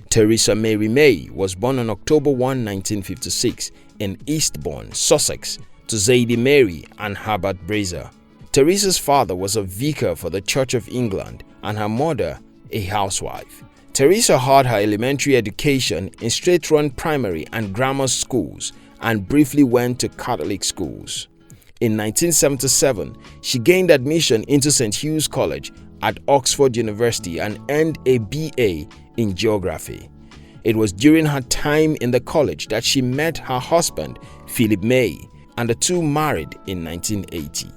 Theresa Mary May was born on October 1, 1956 in Eastbourne, Sussex, to Zaidee Mary and Hubert Braiser. Theresa's father was a vicar for the Church of England and her mother a housewife. Theresa had her elementary education in straight-run primary and grammar schools and briefly went to Catholic schools. In 1977, she gained admission into St. Hugh's College at Oxford University and earned a BA in Geography. It was during her time in the college that she met her husband, Phillip May, and the two married in 1980.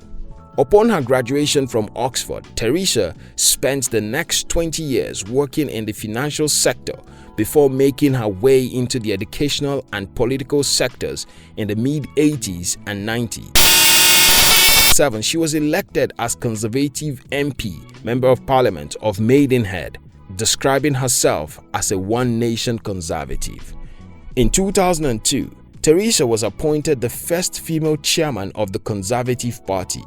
Upon her graduation from Oxford, Theresa spent the next 20 years working in the financial sector before making her way into the educational and political sectors in the mid-80s and 90s. She was elected as Conservative MP, Member of Parliament of Maidenhead, describing herself as a one-nation conservative. In 2002, Theresa was appointed the first female chairman of the Conservative Party.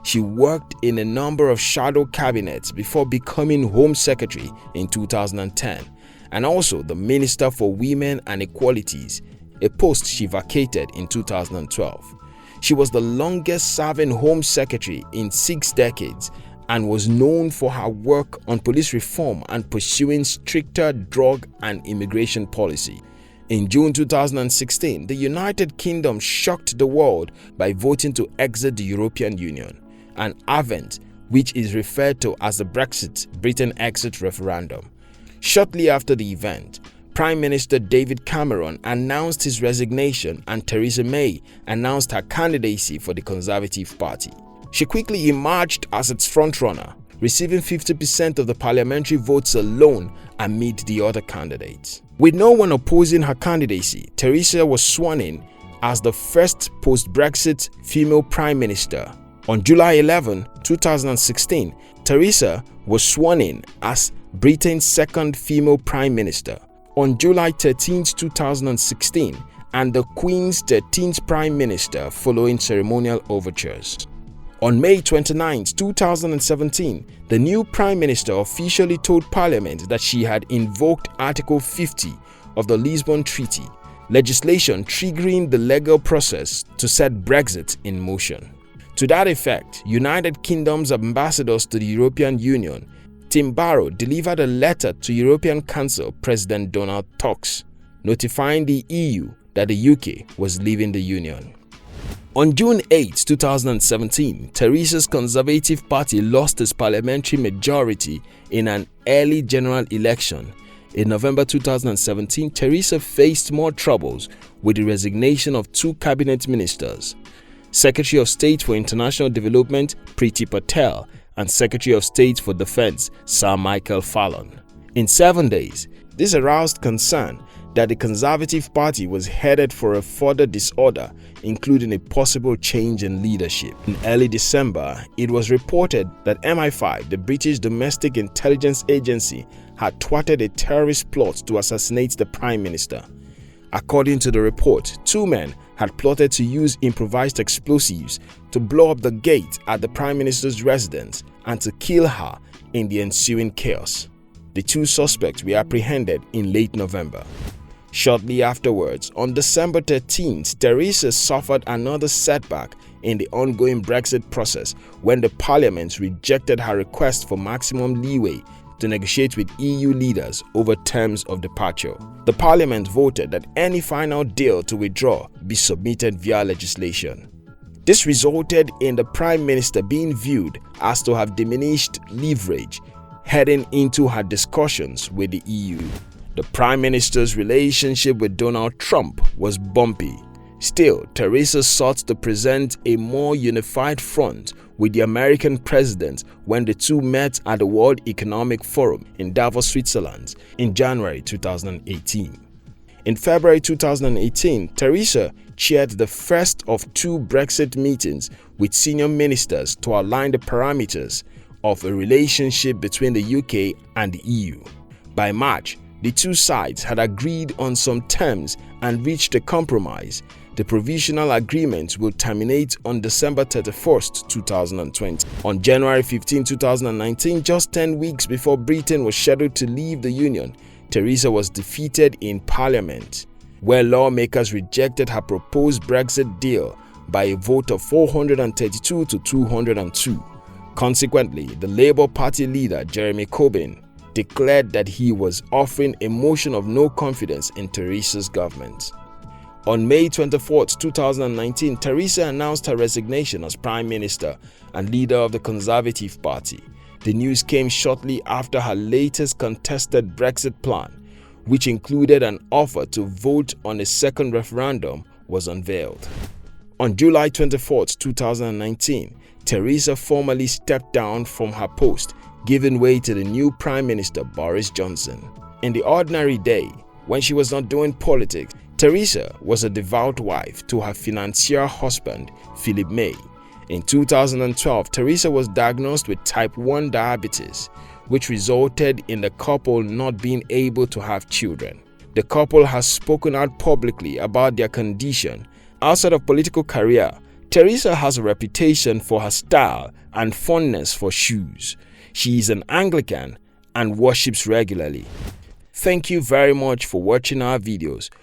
She worked in a number of shadow cabinets before becoming Home Secretary in 2010 and also the Minister for Women and Equalities, a post she vacated in 2012. She was the longest-serving Home Secretary in 6 decades and was known for her work on police reform and pursuing stricter drug and immigration policy. In June 2016, the United Kingdom shocked the world by voting to exit the European Union, an event which is referred to as the Britain exit referendum. Shortly after the event, Prime Minister David Cameron announced his resignation and Theresa May announced her candidacy for the Conservative Party. She quickly emerged as its frontrunner, receiving 50% of the parliamentary votes alone amid the other candidates. With no one opposing her candidacy, Theresa was sworn in as the first post-Brexit female Prime Minister. On July 11, 2016, Theresa was sworn in as Britain's second female Prime Minister. On July 13, 2016, and the Queen's 13th Prime Minister following ceremonial overtures. On May 29, 2017, the new Prime Minister officially told Parliament that she had invoked Article 50 of the Lisbon Treaty, legislation triggering the legal process to set Brexit in motion. To that effect, United Kingdom's ambassadors to the European Union, Tim Barrow, delivered a letter to European Council President Donald Tusk, notifying the EU that the UK was leaving the Union. On June 8, 2017, Theresa's Conservative Party lost its parliamentary majority in an early general election. In November 2017, Theresa faced more troubles with the resignation of 2 cabinet ministers, Secretary of State for International Development Priti Patel and Secretary of State for Defense Sir Michael Fallon. In 7 days, this aroused concern that the Conservative Party was headed for a further disorder, including a possible change in leadership. In early December, it was reported that MI5, the British Domestic Intelligence Agency, had thwarted a terrorist plot to assassinate the Prime Minister. According to the report, 2 men had plotted to use improvised explosives to blow up the gate at the Prime Minister's residence and to kill her in the ensuing chaos. The 2 suspects were apprehended in late November. Shortly afterwards, on December 13th, Theresa suffered another setback in the ongoing Brexit process when the Parliament rejected her request for maximum leeway to negotiate with EU leaders over terms of departure. The Parliament voted that any final deal to withdraw be submitted via legislation. This resulted in the Prime Minister being viewed as to have diminished leverage heading into her discussions with the EU. The Prime Minister's relationship with Donald Trump was bumpy. Still, Theresa sought to present a more unified front with the American president when the two met at the World Economic Forum in Davos, Switzerland in January 2018. In February 2018, Theresa chaired the first of 2 Brexit meetings with senior ministers to align the parameters of a relationship between the UK and the EU. By March, the 2 sides had agreed on some terms and reached a compromise. The provisional agreement will terminate on December 31, 2020. On January 15, 2019, just 10 weeks before Britain was scheduled to leave the Union, Theresa was defeated in Parliament, where lawmakers rejected her proposed Brexit deal by a vote of 432 to 202. Consequently, the Labour Party leader Jeremy Corbyn declared that he was offering a motion of no confidence in Theresa's government. On May 24, 2019, Theresa announced her resignation as Prime Minister and leader of the Conservative Party. The news came shortly after her latest contested Brexit plan, which included an offer to vote on a second referendum, was unveiled. On July 24, 2019, Theresa formally stepped down from her post, giving way to the new Prime Minister Boris Johnson. In the ordinary day, when she was not doing politics, Theresa was a devout wife to her financier husband, Phillip May. In 2012, Theresa was diagnosed with type 1 diabetes, which resulted in the couple not being able to have children. The couple has spoken out publicly about their condition. Outside of political career, Theresa has a reputation for her style and fondness for shoes. She is an Anglican and worships regularly. Thank you very much for watching our videos.